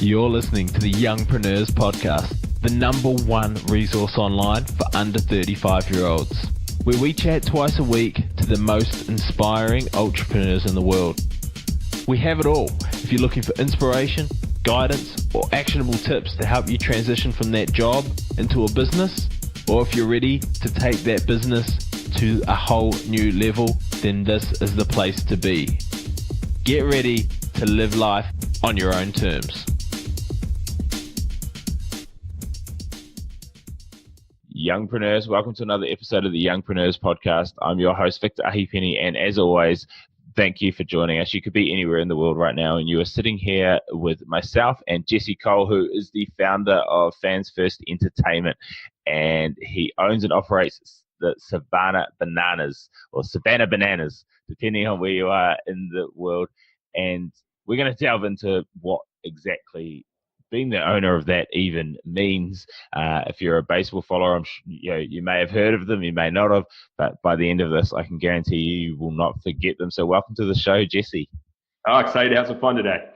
You're listening to the Youngpreneurs Podcast, the #1 resource online for under 35-year-olds, where we chat twice a week to the most inspiring entrepreneurs in the world. We have it all. If you're looking for inspiration, guidance, or actionable tips to help you transition from that job into a business, or if you're ready to take that business to a whole new level, then this is the place to be. Get ready to live life on your own terms. Youngpreneurs, welcome to another episode of the Youngpreneurs Podcast. I'm your host, Victor Ahipenny, and as always, thank you for joining us. You could be anywhere in the world right now, and you are sitting here with myself and Jesse Cole, who is the founder of Fans First Entertainment, and he owns and operates the Savannah Bananas, or Savannah Bananas, depending on where you are in the world. And we're going to delve into what exactly being the owner of that even means. If you're a baseball follower, you may have heard of them, you may not have, but by the end of this, I can guarantee you will not forget them. So welcome to the show, Jesse. Oh, excited to have some fun today.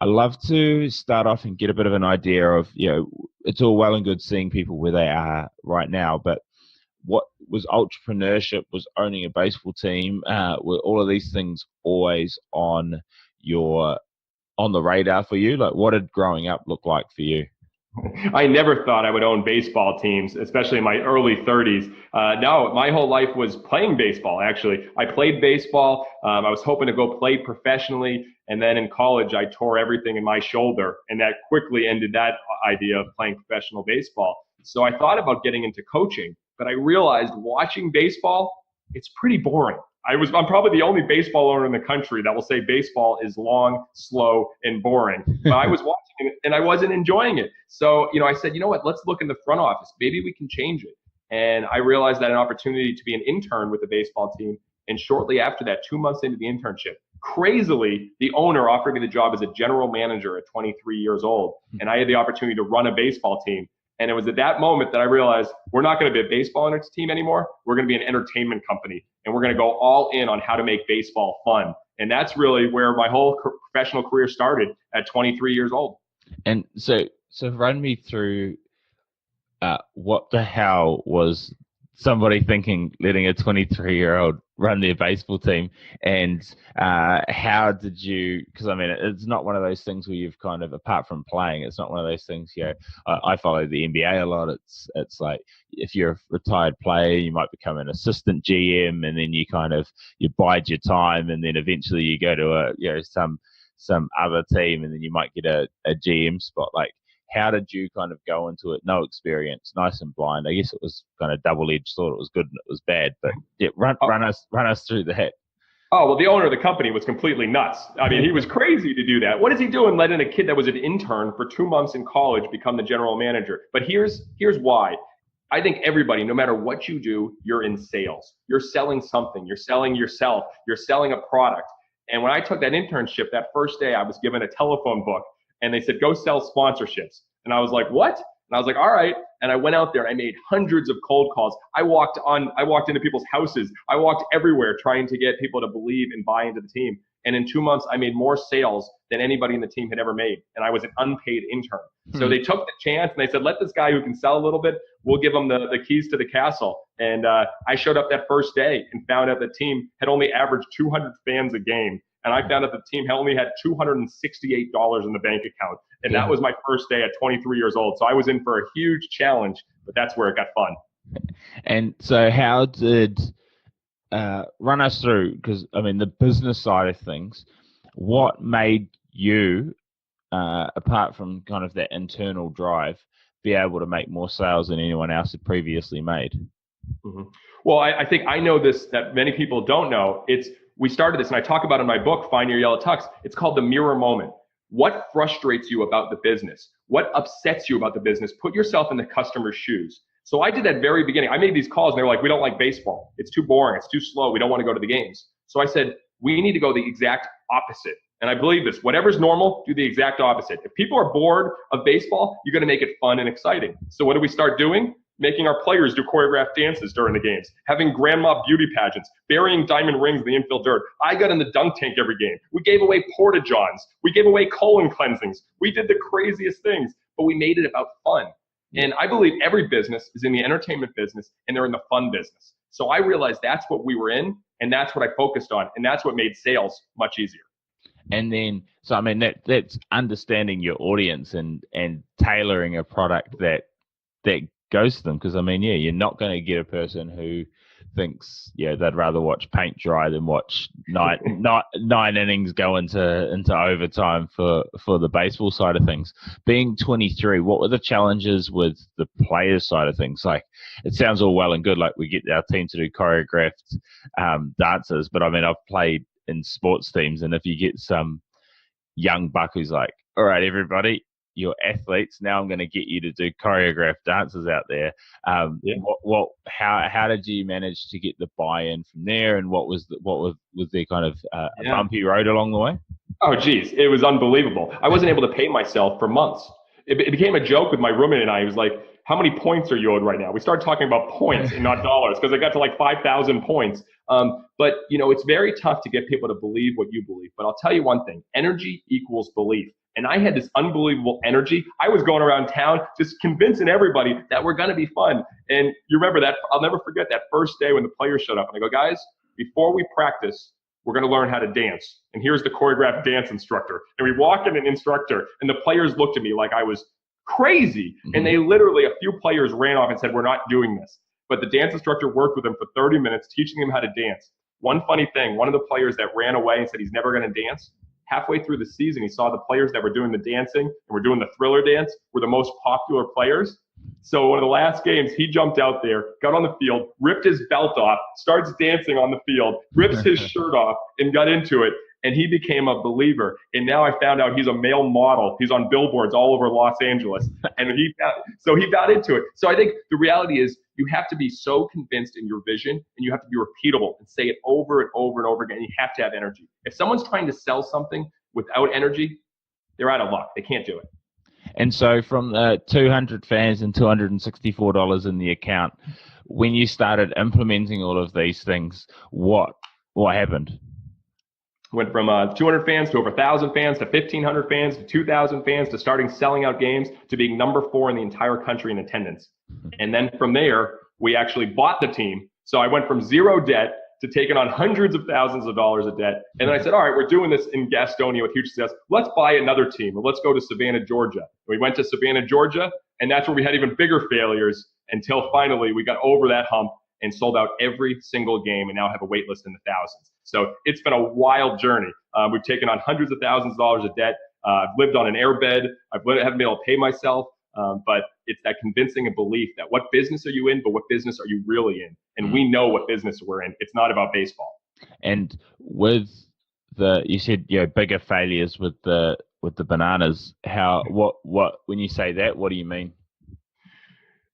I love to start off and get a bit of an idea of, it's all well and good seeing people where they are right now, but what was entrepreneurship, was owning a baseball team, were all of these things always on the radar for you? Like, what did growing up look like for you? I never thought I would own baseball teams, especially in my early 30s. No, my whole life was playing baseball, actually. I played baseball. I was hoping to go play professionally. And then in college, I tore everything in my shoulder. And that quickly ended that idea of playing professional baseball. So I thought about getting into coaching, but I realized watching baseball, it's pretty boring. I'm probably the only baseball owner in the country that will say baseball is long, slow, and boring. But I was watching it and I wasn't enjoying it. So, I said, you know what, let's look in the front office. Maybe we can change it. And I realized that an opportunity to be an intern with the baseball team. And shortly after that, 2 months into the internship, crazily, the owner offered me the job as a general manager at 23 years old. And I had the opportunity to run a baseball team. And it was at that moment that I realized we're not going to be a baseball team anymore. We're going to be an entertainment company. And we're going to go all in on how to make baseball fun. And that's really where my whole professional career started at 23 years old. And so run me through what the hell was somebody thinking letting a 23-year-old run their baseball team, and how did you, because it's not one of those things where you've kind of, apart from playing, it's not one of those things, I follow the NBA a lot. It's like, if you're a retired player, you might become an assistant GM, and then you bide your time, and then eventually you go to some other team, and then you might get a GM spot. Like, how did you kind of go into it? No experience, nice and blind. I guess it was kind of double-edged sword. It was good and it was bad, but run us through that. Oh, well, the owner of the company was completely nuts. He was crazy to do that. What is he doing letting a kid that was an intern for 2 months in college become the general manager? But here's why. I think everybody, no matter what you do, you're in sales. You're selling something. You're selling yourself. You're selling a product. And when I took that internship, that first day, I was given a telephone book. And they said, go sell sponsorships. And I was like, what? And I was like, all right. And I went out there and I made hundreds of cold calls. I walked into people's houses. I walked everywhere trying to get people to believe and buy into the team. And in 2 months, I made more sales than anybody in the team had ever made. And I was an unpaid intern. So they took the chance and they said, let this guy who can sell a little bit, we'll give him the keys to the castle. And I showed up that first day and found out the team had only averaged 200 fans a game. And I found out the team only had $268 in the bank account. And that was my first day at 23 years old. So I was in for a huge challenge, but that's where it got fun. And so how did, run us through, because, the business side of things, what made you, apart from kind of that internal drive, be able to make more sales than anyone else had previously made? Mm-hmm. Well, I think I know this that many people don't know. We started this, and I talk about it in my book, Find Your Yellow Tux. It's called the mirror moment. What frustrates you about the business? What upsets you about the business? Put yourself in the customer's shoes. So I did that very beginning. I made these calls, and they were like, we don't like baseball. It's too boring. It's too slow. We don't want to go to the games. So I said, we need to go the exact opposite. And I believe this. Whatever's normal, do the exact opposite. If people are bored of baseball, you're going to make it fun and exciting. So what do we start doing? making our players do choreographed dances during the games, having grandma beauty pageants, burying diamond rings in the infield dirt. I got in the dunk tank every game. We gave away porta-johns. We gave away colon cleansings. We did the craziest things, but we made it about fun. And I believe every business is in the entertainment business, and they're in the fun business. So I realized that's what we were in, and that's what I focused on, and that's what made sales much easier. And then, so I mean, that's understanding your audience and tailoring a product that goes to them. Because I mean, yeah, you're not going to get a person who thinks, yeah, they'd rather watch paint dry than watch nine innings go into overtime for the baseball side of things. Being 23, what were the challenges with the players side of things? Like, it sounds all well and good, like we get our team to do choreographed dances, but I mean, I've played in sports teams, and if you get some young buck who's like, all right, everybody, you're athletes, now I'm going to get you to do choreographed dances out there. How did you manage to get the buy-in from there, and was there kind of a bumpy road along the way? Oh, geez, it was unbelievable. I wasn't able to pay myself for months. It became a joke with my roommate and I. He was like, how many points are you owed right now? We started talking about points and not dollars, because I got to like 5,000 points. But, it's very tough to get people to believe what you believe. But I'll tell you one thing, energy equals belief. And I had this unbelievable energy. I was going around town just convincing everybody that we're going to be fun. And you remember that, I'll never forget that first day when the players showed up. And I go, guys, before we practice, we're going to learn how to dance. And here's the choreographed dance instructor. And we walk in an instructor, and the players looked at me like I was crazy. Mm-hmm. And they literally, a few players ran off and said, we're not doing this. But the dance instructor worked with them for 30 minutes, teaching them how to dance. One funny thing, one of the players that ran away and said he's never going to dance, halfway through the season, he saw the players that were doing the dancing and were doing the thriller dance were the most popular players. So one of the last games, he jumped out there, got on the field, ripped his belt off, starts dancing on the field, rips his shirt off, and got into it. And he became a believer. And now I found out he's a male model. He's on billboards all over Los Angeles. And he got into it. So I think the reality is you have to be so convinced in your vision, and you have to be repeatable and say it over and over and over again. You have to have energy. If someone's trying to sell something without energy, they're out of luck. They can't do it. And so from the 200 fans and $264 in the account, when you started implementing all of these things, what happened? Went from 200 fans to over 1,000 fans to 1,500 fans to 2,000 fans to starting selling out games to being number 4 in the entire country in attendance. And then from there, we actually bought the team. So I went from zero debt to taking on hundreds of thousands of dollars of debt. And then I said, all right, we're doing this in Gastonia with huge success. Let's buy another team. Let's go to Savannah, Georgia. We went to Savannah, Georgia, and that's where we had even bigger failures until finally we got over that hump and sold out every single game, and now have a wait list in the thousands. So it's been a wild journey. We've taken on hundreds of thousands of dollars of debt. I've lived on an airbed. I haven't been able to pay myself. But it's that convincing and belief that what business are you in, but what business are you really in? And we know what business we're in. It's not about baseball. And with you said, bigger failures with the bananas. When you say that, what do you mean?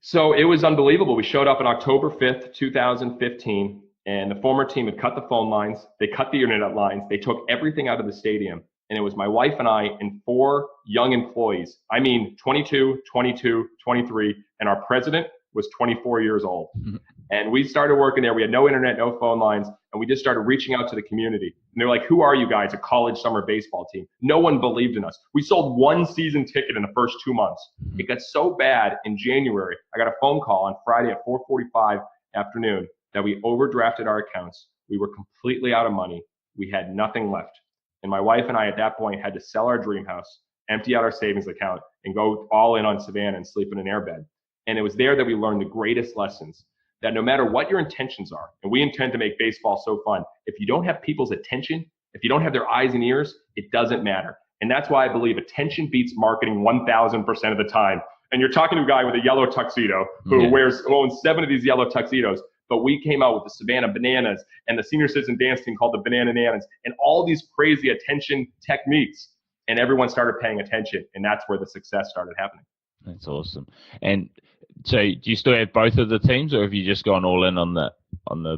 So it was unbelievable. We showed up on October 5th, 2015, and the former team had cut the phone lines. They cut the internet lines. They took everything out of the stadium. And it was my wife and I and 4 young employees. I mean, 22, 22, 23, and our president was 24 years old. Mm-hmm. And we started working there. We had no internet, no phone lines, and we just started reaching out to the community. And they're like, who are you guys, a college summer baseball team? No one believed in us. We sold 1 season ticket in the first 2 months. Mm-hmm. It got so bad in January, I got a phone call on Friday at 4:45 afternoon that we overdrafted our accounts. We were completely out of money. We had nothing left. And my wife and I at that point had to sell our dream house, empty out our savings account, and go all in on Savannah and sleep in an airbed. And it was there that we learned the greatest lessons, that no matter what your intentions are, and we intend to make baseball so fun, if you don't have people's attention, if you don't have their eyes and ears, it doesn't matter. And that's why I believe attention beats marketing 1,000% of the time. And you're talking to a guy with a yellow tuxedo who owns 7 of these yellow tuxedos. But we came out with the Savannah Bananas and the senior citizen dance team called the Banana Nanas and all these crazy attention techniques. And everyone started paying attention. And that's where the success started happening. That's awesome. And so do you still have both of the teams, or have you just gone all in on the?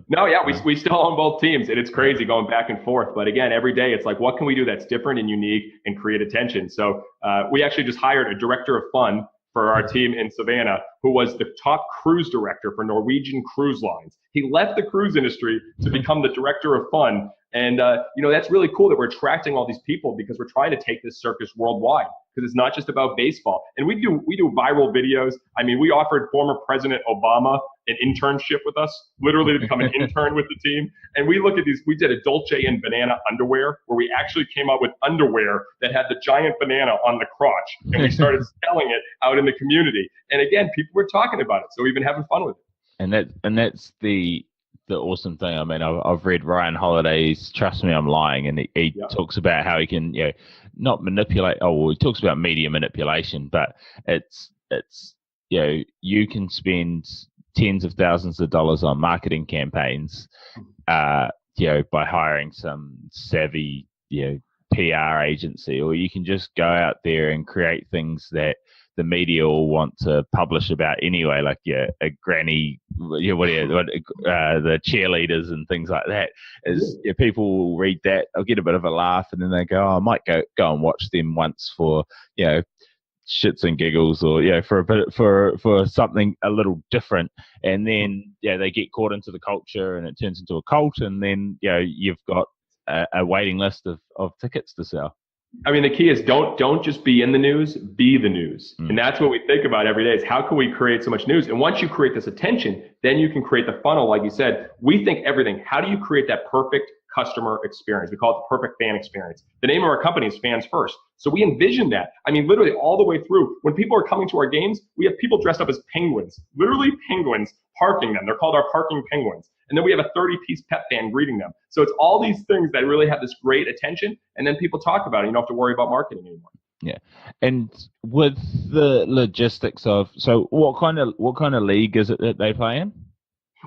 No, yeah, we still own both teams. And it's crazy going back and forth. But again, every day it's like, what can we do that's different and unique and create attention? So we actually just hired a director of fun for our team in Savannah, who was the top cruise director for Norwegian Cruise Lines. He left the cruise industry to become the director of fun. And, that's really cool that we're attracting all these people because we're trying to take this circus worldwide, because it's not just about baseball. And we do viral videos. I mean, we offered former President Obama an internship with us, literally to become an intern with the team. And we look at these, we did a Dolce and Banana underwear where we actually came up with underwear that had the giant banana on the crotch. And we started selling it out in the community. And again, people were talking about it. So we've been having fun with it. And that's the awesome thing. I mean, I've read Ryan Holiday's "Trust Me, I'm Lying," and he talks about how he can, not manipulate. Oh, well, he talks about media manipulation, but it's you can spend tens of thousands of dollars on marketing campaigns, by hiring some savvy, PR agency, or you can just go out there and create things that the media will want to publish about anyway, like a granny, the cheerleaders and things like that. People will read that, they'll get a bit of a laugh, and then they go, I might go and watch them once for shits and giggles, or for a bit for something a little different, and then they get caught into the culture and it turns into a cult, and then you've got a waiting list of tickets to sell. I mean, the key is don't just be in the news, be the news. And that's what we think about every day, is how can we create so much news? And once you create this attention, then you can create the funnel. Like you said, we think everything. How do you create that perfect customer experience? We call it the perfect fan experience. The name of our company is Fans First. So we envision that. I mean, literally all the way through. When people are coming to our games, we have people dressed up as penguins, literally penguins, parking them. They're called our parking penguins. And then we have a 30-piece pep band greeting them. So it's all these things that really have this great attention, and then people talk about it. You don't have to worry about marketing anymore. Yeah. And with the logistics of, so what kind of league is it that they play in?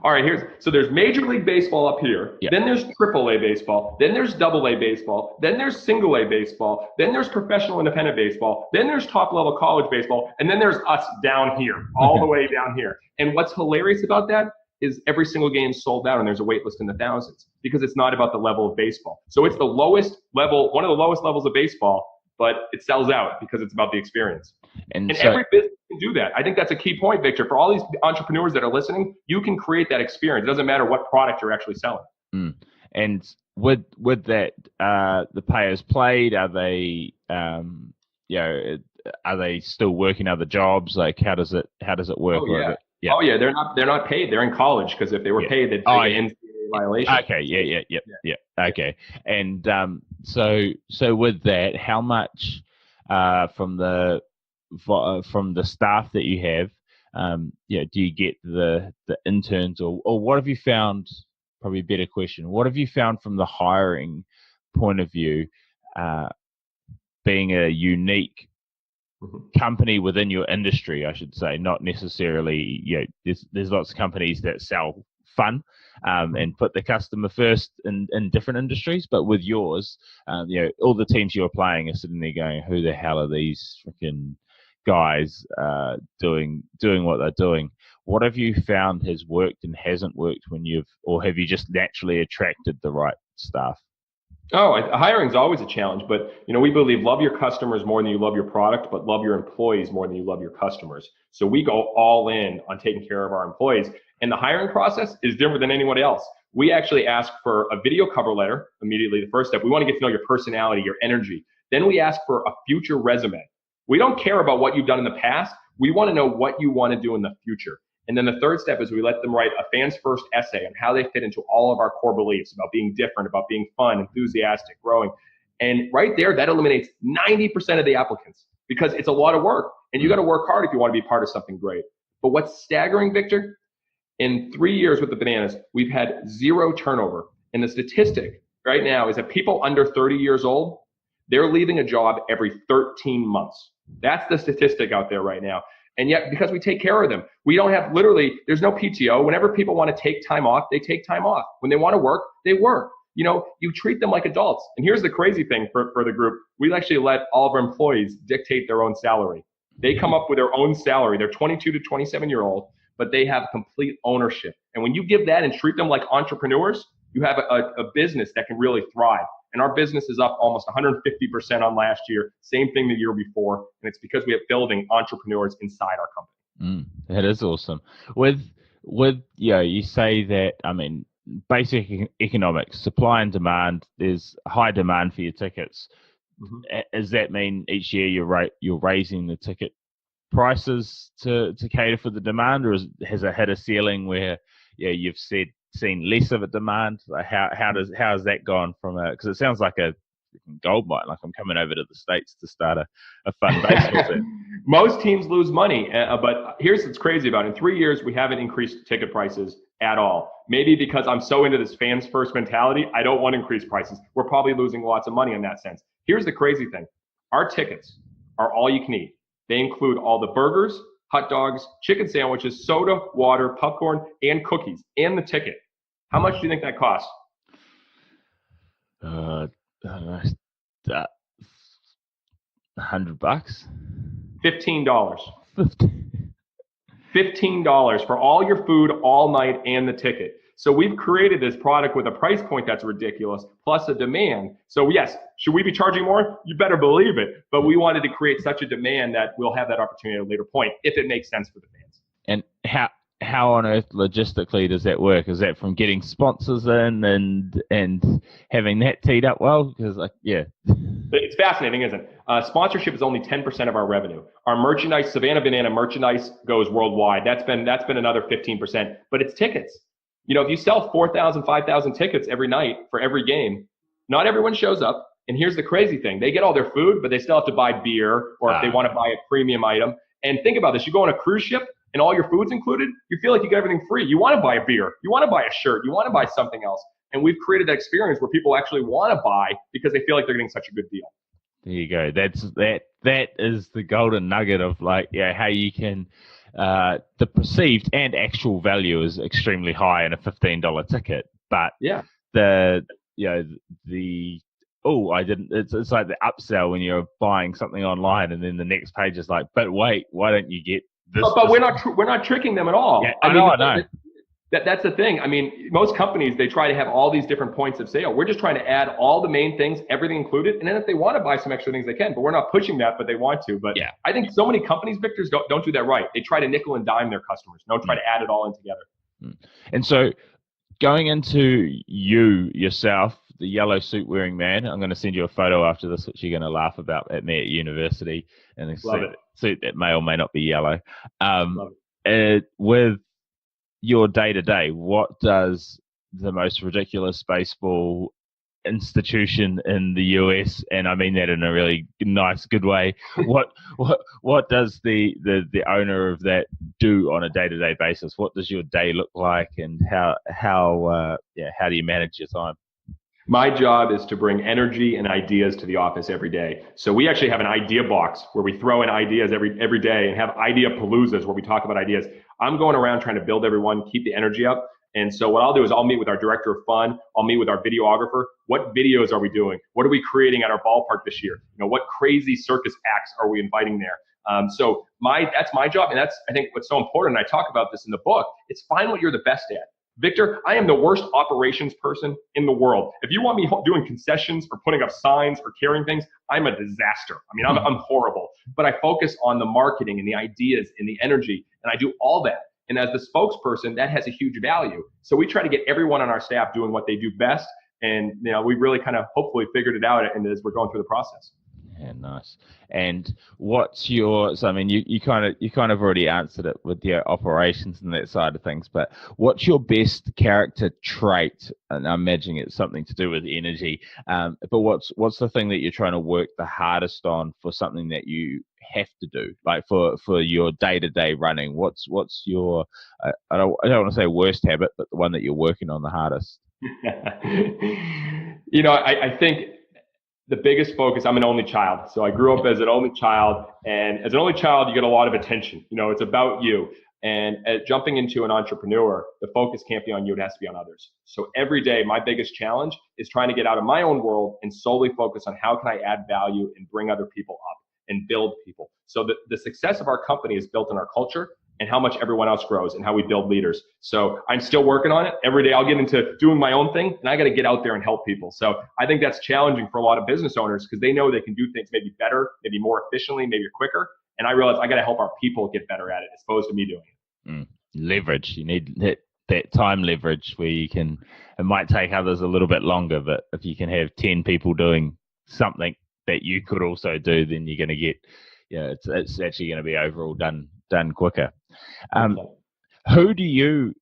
All right, so there's Major League Baseball up here. Yeah. Then there's AAA baseball. Then there's AA baseball. Then there's single A baseball. Then there's professional independent baseball. Then there's top level college baseball. And then there's us down here, all the way down here. And what's hilarious about that is every single game sold out, and there's a wait list in the thousands, because it's not about the level of baseball. So it's the lowest level, one of the lowest levels of baseball, but it sells out because it's about the experience. And so, every business can do that. I think that's a key point, Victor. For all these entrepreneurs that are listening, you can create that experience. It doesn't matter what product you're actually selling. And with that, the players played, are they, are they still working other jobs? Like, how does it work? Yeah. Oh yeah, they're not paid. They're in college, because if they were paid, they'd take an NCAA violation. Okay, yeah. Okay, and so with that, how much from the staff that you have, do you get the interns, or what have you found? Probably a better question. What have you found from the hiring point of view, being a unique company within your industry, I should say, not necessarily, there's lots of companies that sell fun and put the customer first in different industries, but with yours, all the teams you're playing are sitting there going, who the hell are these freaking guys doing what they're doing? What have you found has worked and hasn't worked or have you just naturally attracted the right staff? Hiring is always a challenge, but we believe love your customers more than you love your product, but love your employees more than you love your customers. So we go all in on taking care of our employees, and the hiring process is different than anyone else. We actually ask for a video cover letter immediately. The first step, we want to get to know your personality, your energy. Then we ask for a future resume. We don't care about what you've done in the past. We want to know what you want to do in the future. And then the third step is we let them write a fans first essay on how they fit into all of our core beliefs about being different, about being fun, enthusiastic, growing. And right there, that eliminates 90% of the applicants, because it's a lot of work, and you got to work hard if you want to be part of something great. But what's staggering, Victor, in 3 years with the Bananas, we've had 0 turnover. And the statistic right now is that people under 30 years old, they're leaving a job every 13 months. That's the statistic out there right now. And yet, because we take care of them, we don't have there's no PTO. Whenever people want to take time off, they take time off. When they want to work, they work. You treat them like adults. And here's the crazy thing for the group. We actually let all of our employees dictate their own salary. They come up with their own salary. They're 22 to 27-year-old, but they have complete ownership. And when you give that and treat them like entrepreneurs, you have a business that can really thrive. And our business is up almost 150% on last year. Same thing the year before. And it's because we have building entrepreneurs inside our company. That is awesome. You say that, I mean, basic economics, supply and demand, there's high demand for your tickets. Does that mean each year you're raising the ticket prices to cater for the demand, or has it hit a ceiling where you've seen less of a demand? Like how has that gone from because it sounds like a gold mine, like I'm coming over to the States to start a fun baseball team. Most teams lose money, but here's what's crazy about it. In 3 years, we haven't increased ticket prices at all. Maybe because I'm so into this fans first mentality, I don't want to increase prices. We're probably losing lots of money in that sense. Here's the crazy thing. Our tickets are all you can eat. They include all the burgers, hot dogs, chicken sandwiches, soda, water, popcorn, and cookies, and the ticket. How much do you think that costs? I don't know, $100. $15. $15 for all your food all night and the ticket. So we've created this product with a price point that's ridiculous, plus a demand. So yes, should we be charging more? You better believe it. But we wanted to create such a demand that we'll have that opportunity at a later point, if it makes sense for the fans. And how on earth logistically does that work? Is that from getting sponsors in and having that teed up well? Because It's fascinating, isn't it? Sponsorship is only 10% of our revenue. Our merchandise, Savannah Banana merchandise, goes worldwide. That's been another 15%. But it's tickets. You know, if you sell 4,000, 5,000 tickets every night for every game, not everyone shows up. And here's the crazy thing. They get all their food, but they still have to buy beer, or if they want to buy a premium item. And think about this. You go on a cruise ship and all your food's included. You feel like you get everything free. You want to buy a beer. You want to buy a shirt. You want to buy something else. And we've created that experience where people actually want to buy because they feel like they're getting such a good deal. There you go. That is the golden nugget of how you can the perceived and actual value is extremely high in a $15 ticket, but it's like the upsell when you're buying something online and then the next page is like, but wait, why don't you get this? But we're not tricking them at all. Yeah, I know. That's the thing. I mean, most companies, they try to have all these different points of sale. We're just trying to add all the main things, everything included. And then if they want to buy some extra things, they can. But we're not pushing that, but they want to. But I think so many companies, Victor, don't do that right. They try to nickel and dime their customers. Don't try to add it all in together. And so going into yourself, the yellow suit wearing man, I'm going to send you a photo after this, which you're going to laugh about at me at university. And a suit that may or may not be yellow. With your day-to-day, what does the most ridiculous baseball institution in the US, and I mean that in a really nice, good way, what does the owner of that do on a day-to-day basis? What does your day look like, and how do you manage your time? My job is to bring energy and ideas to the office every day. So we actually have an idea box where we throw in ideas every day and have idea paloozas where we talk about ideas. I'm going around trying to build everyone, keep the energy up. And so what I'll do is I'll meet with our director of fun. I'll meet with our videographer. What videos are we doing? What are we creating at our ballpark this year? You know, what crazy circus acts are we inviting there? So that's my job. And that's, I think, what's so important. And I talk about this in the book. It's find what you're the best at. Victor, I am the worst operations person in the world. If you want me doing concessions or putting up signs or carrying things, I'm a disaster. I mean, I'm horrible. But I focus on the marketing and the ideas and the energy, and I do all that. And as the spokesperson, that has a huge value. So we try to get everyone on our staff doing what they do best. And we've really kind of hopefully figured it out as we're going through the process. Yeah, nice. And what's your? So I mean, you kind of already answered it with your operations and that side of things. But what's your best character trait? And I'm imagining it's something to do with energy. But what's the thing that you're trying to work the hardest on for something that you have to do, like for your day-to-day running? What's your? I don't want to say worst habit, but the one that you're working on the hardest. I think the biggest focus, I'm an only child. So I grew up as an only child, and as an only child, you get a lot of attention. It's about you. And jumping into an entrepreneur, the focus can't be on you. It has to be on others. So every day, my biggest challenge is trying to get out of my own world and solely focus on how can I add value and bring other people up and build people. So the success of our company is built on our culture and how much everyone else grows and how we build leaders. So I'm still working on it. Every day I'll get into doing my own thing, and I got to get out there and help people. So I think that's challenging for a lot of business owners because they know they can do things maybe better, maybe more efficiently, maybe quicker. And I realize I got to help our people get better at it as opposed to me doing it. Leverage. You need that time leverage where you can, it might take others a little bit longer, but if you can have 10 people doing something that you could also do, then you're going to get, it's actually going to be overall done quicker. Who do you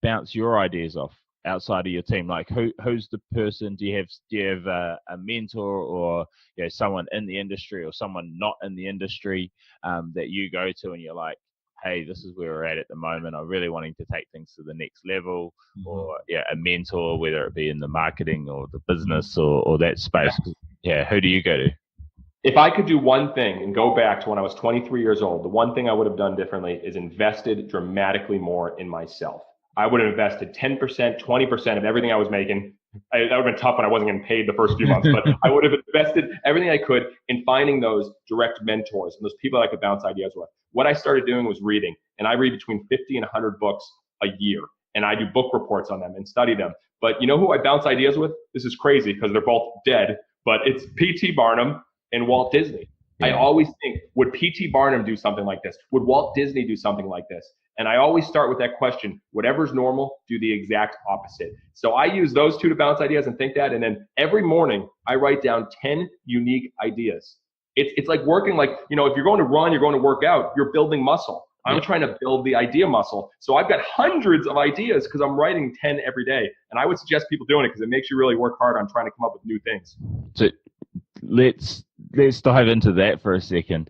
bounce your ideas off outside of your team? Like who's the person? Do you have a mentor or someone in the industry or someone not in the industry that you go to and you're like, hey, this is where we're at the moment. I'm really wanting to take things to the next level, or a mentor, whether it be in the marketing or the business or that space. Who do you go to? If I could do one thing and go back to when I was 23 years old, the one thing I would have done differently is invested dramatically more in myself. I would have invested 10%, 20% of everything I was making. That would have been tough when I wasn't getting paid the first few months, but I would have invested everything I could in finding those direct mentors and those people I could bounce ideas with. What I started doing was reading, and I read between 50 and 100 books a year, and I do book reports on them and study them. But you know who I bounce ideas with? This is crazy because they're both dead, but it's P.T. Barnum and Walt Disney. I always think, would P.T. Barnum do something like this? Would Walt Disney do something like this? And I always start with that question, whatever's normal, do the exact opposite. So I use those two to bounce ideas and think that. And then every morning I write down 10 unique ideas. It's like working like, if you're going to run, you're going to work out, you're building muscle. I'm trying to build the idea muscle. So I've got hundreds of ideas because I'm writing 10 every day. And I would suggest people doing it because it makes you really work hard on trying to come up with new things. So let's dive into that for a second.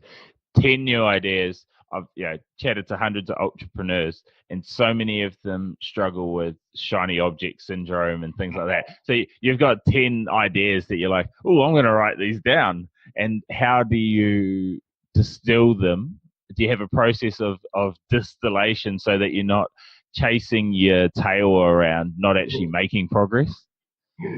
10 new ideas. I've chatted to hundreds of entrepreneurs, and so many of them struggle with shiny object syndrome and things like that. So you've got 10 ideas that you're like, oh, I'm going to write these down. And how do you distill them? Do you have a process of distillation so that you're not chasing your tail around, not actually making progress?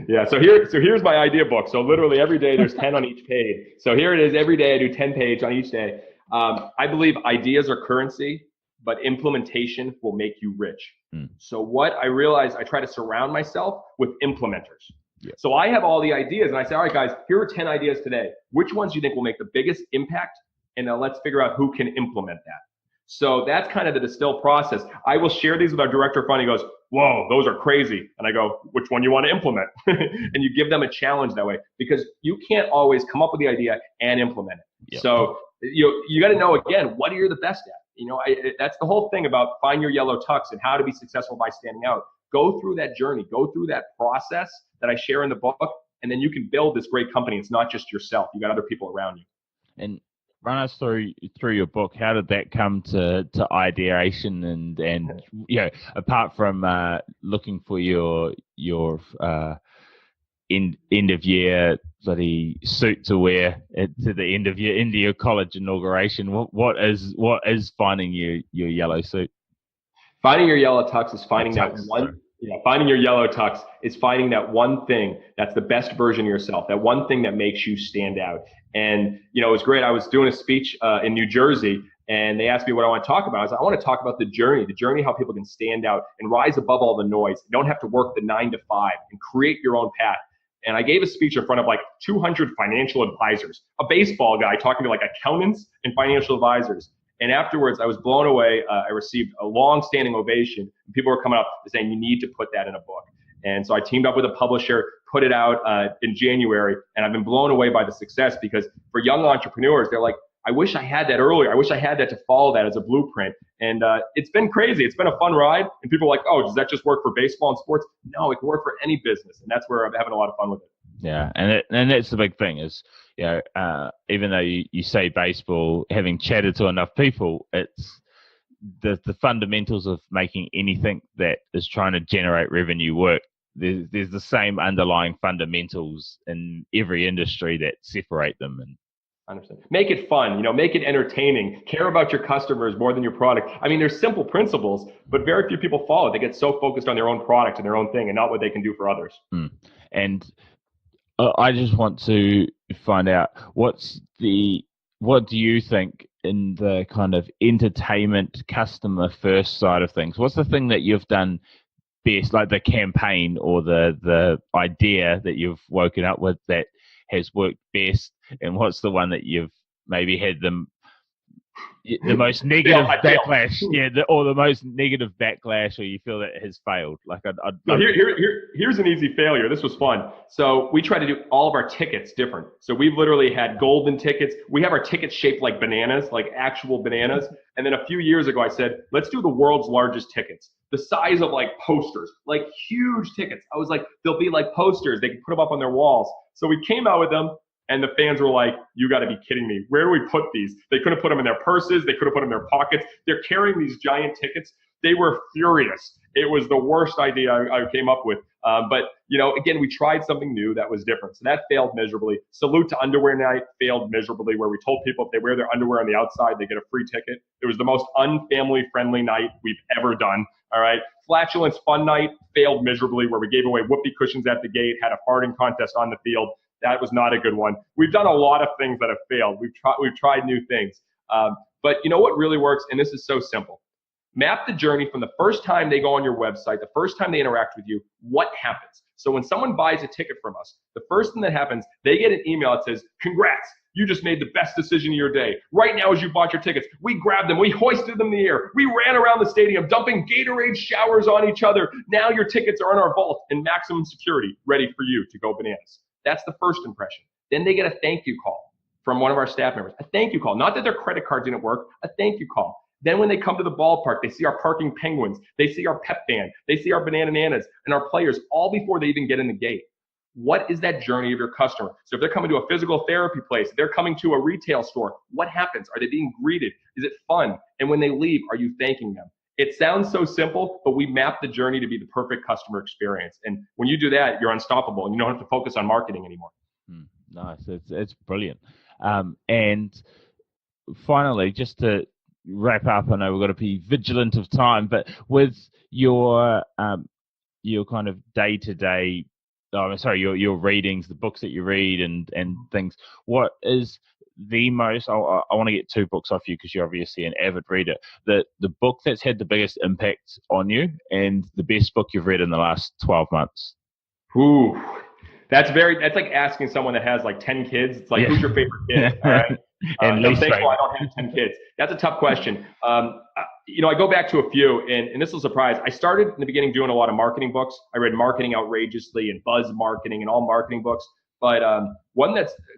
Yeah, so here's my idea book. So literally every day there's 10 on each page. So here it is. Every day I do 10 pages on each day. I believe ideas are currency, but implementation will make you rich. So what I realized, I try to surround myself with implementers. So I have all the ideas, and I say, all right, guys, here are 10 ideas today. Which ones do you think will make the biggest impact? And now let's figure out who can implement that. So that's kind of the distill process. I will share these with our director of fund. He goes, whoa, those are crazy. And I go, which one you want to implement? And you give them a challenge that way, because you can't always come up with the idea and implement it. So you got to know, again, what are you the best at? That's the whole thing about find your yellow tux and how to be successful by standing out. Go through that journey, go through that process that I share in the book, and then you can build this great company. It's not just yourself. You got other people around you. And run us through your book. How did that come to ideation and apart from looking for your end of year bloody suit to wear to the end of your college inauguration, what is finding your yellow suit? Finding your yellow tux is finding that one. Finding your yellow tux is finding that one thing that's the best version of yourself, that one thing that makes you stand out. And, it was great. I was doing a speech in New Jersey, and they asked me what I want to talk about. I was like, I want to talk about the journey, how people can stand out and rise above all the noise. You don't have to work the 9 to 5 and create your own path. And I gave a speech in front of like 200 financial advisors, a baseball guy talking to like accountants and financial advisors. And afterwards, I was blown away. I received a long-standing ovation. And people were coming up and saying, you need to put that in a book. And so I teamed up with a publisher, put it out in January, and I've been blown away by the success, because for young entrepreneurs, they're like, I wish I had that earlier. I wish I had that to follow that as a blueprint. And it's been crazy. It's been a fun ride. And people are like, oh, does that just work for baseball and sports? No, it can work for any business. And that's where I'm having a lot of fun with it. Yeah, and that's the big thing is, even though you say baseball, having chatted to enough people, it's the fundamentals of making anything that is trying to generate revenue work. There's the same underlying fundamentals in every industry that separate them. And understand. Make it fun, make it entertaining. Care about your customers more than your product. I mean, there's simple principles, but very few people follow. They get so focused on their own product and their own thing and not what they can do for others. And I just want to find out what do you think in the kind of entertainment customer first side of things, what's the thing that you've done best, like the campaign or the idea that you've woken up with that has worked best, and what's the one that you've maybe had the most negative backlash, or the most negative backlash, or you feel that it has failed? Like, So here's an easy failure. This was fun. So we try to do all of our tickets different. So we've literally had golden tickets. We have our tickets shaped like bananas, like actual bananas. And then a few years ago, I said, let's do the world's largest tickets, the size of like posters, like huge tickets. I was like, they'll be like posters. They can put them up on their walls. So we came out with them. And the fans were like, you got to be kidding me. Where do we put these? They couldn't put them in their purses. They couldn't put them in their pockets. They're carrying these giant tickets. They were furious. It was the worst idea I came up with. But, again, we tried something new that was different. So that failed miserably. Salute to Underwear Night failed miserably, where we told people if they wear their underwear on the outside, they get a free ticket. It was the most unfamily-friendly night we've ever done. All right. Flatulence Fun Night failed miserably, where we gave away whoopee cushions at the gate, had a farting contest on the field. That was not a good one. We've done a lot of things that have failed. We've tried new things. But you know what really works? And this is so simple. Map the journey from the first time they go on your website, the first time they interact with you, what happens? So when someone buys a ticket from us, the first thing that happens, they get an email that says, congrats, you just made the best decision of your day. Right now, as you bought your tickets, we grabbed them, we hoisted them in the air, we ran around the stadium, dumping Gatorade showers on each other. Now your tickets are in our vault in maximum security, ready for you to go bananas. That's the first impression. Then they get a thank you call from one of our staff members, a thank you call. Not that their credit card didn't work, a thank you call. Then when they come to the ballpark, they see our parking penguins, they see our pep band, they see our Bananas and our players all before they even get in the gate. What is that journey of your customer? So if they're coming to a physical therapy place, if they're coming to a retail store, what happens? Are they being greeted? Is it fun? And when they leave, are you thanking them? It sounds so simple, but we map the journey to be the perfect customer experience. And when you do that, you're unstoppable and you don't have to focus on marketing anymore. Nice. It's brilliant. And finally, just to wrap up, I know we've got to be vigilant of time, but with your kind of day-to-day, your readings, the books that you read and things, what is the most, I want to get two books off you because you're obviously an avid reader, the book that's had the biggest impact on you and the best book you've read in the last 12 months? Ooh, that's like asking someone that has like 10 kids. It's like, who's your favorite kid? All right. And I'm thankful I don't have 10 kids. That's a tough question. I go back to a few, and this will surprise. I started in the beginning doing a lot of marketing books. I read Marketing Outrageously and Buzz Marketing and all marketing books. But a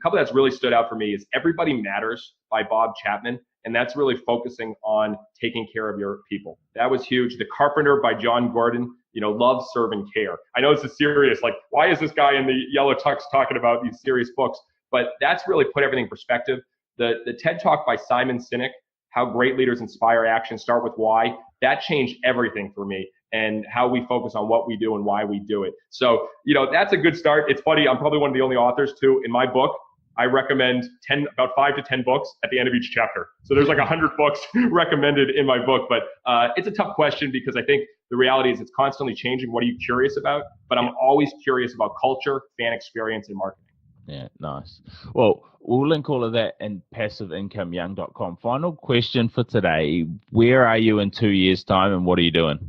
couple that's really stood out for me is Everybody Matters by Bob Chapman. And that's really focusing on taking care of your people. That was huge. The Carpenter by John Gordon, love, serve, and care. I know this is serious. Like, why is this guy in the yellow tux talking about these serious books? But that's really put everything in perspective. The TED Talk by Simon Sinek, How Great Leaders Inspire Action, Start With Why, that changed everything for me and how we focus on what we do and why we do it. So, that's a good start. It's funny, I'm probably one of the only authors too. In my book, I recommend about 5 to 10 books at the end of each chapter. So there's like 100 books recommended in my book. But it's a tough question because I think the reality is it's constantly changing. What are you curious about? But I'm always curious about culture, fan experience, and marketing. Yeah, nice. Well, we'll link all of that in passiveincomeyoung.com. Final question for today. Where are you in 2 years' time and what are you doing?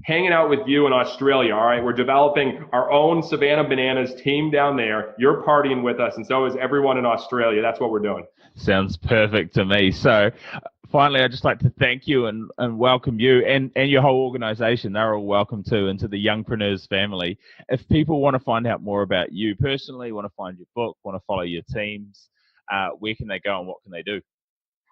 Hanging out with you in Australia, all right? We're developing our own Savannah Bananas team down there. You're partying with us, and so is everyone in Australia. That's what we're doing. Sounds perfect to me. So finally, I'd just like to thank you and welcome you and your whole organization. They're all welcome too into the Youngpreneurs family. If people want to find out more about you personally, want to find your book, want to follow your teams, where can they go and what can they do?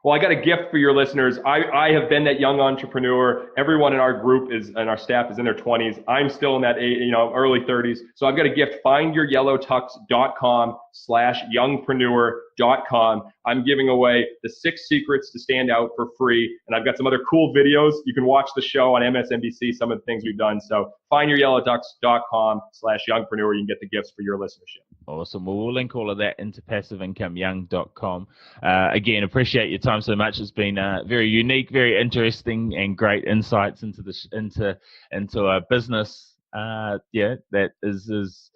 Well, I got a gift for your listeners. I have been that young entrepreneur. Everyone in our group and our staff is in their 20s. I'm still in that early 30s. So I've got a gift. FindYourYellowTux.com/youngpreneur.com. I'm giving away the 6 secrets to stand out for free. And I've got some other cool videos. You can watch the show on MSNBC, some of the things we've done. So FindYourYellowTux.com/youngpreneur. You can get the gifts for your listenership. Awesome. Well, we'll link all of that into passiveincomeyoung.com. Again, appreciate your time so much. It's been very unique, very interesting, and great insights into a business. That is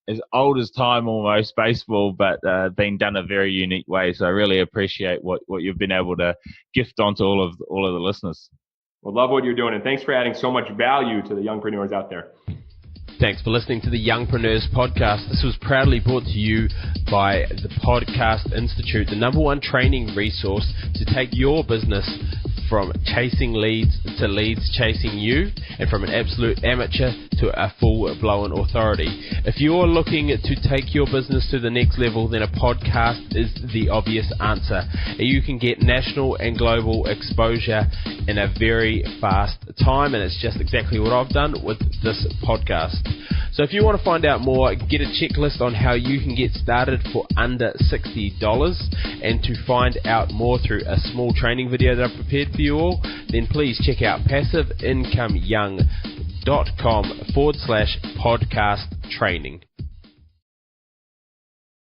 as old as time almost, baseball, but being done a very unique way. So I really appreciate what you've been able to gift onto all of the listeners. Well, love what you're doing, and thanks for adding so much value to the youngpreneurs out there. Thanks for listening to the Youngpreneurs Podcast. This was proudly brought to you by the Podcast Institute, the #1 training resource to take your business from chasing leads to leads chasing you, and from an absolute amateur to a full-blown authority. If you're looking to take your business to the next level, then a podcast is the obvious answer. You can get national and global exposure in a very fast time, and it's just exactly what I've done with this podcast. So if you want to find out more, get a checklist on how you can get started for under $60, and to find out more through a small training video that I've prepared for you all, then please check out passiveincomeyoung.com/podcast training.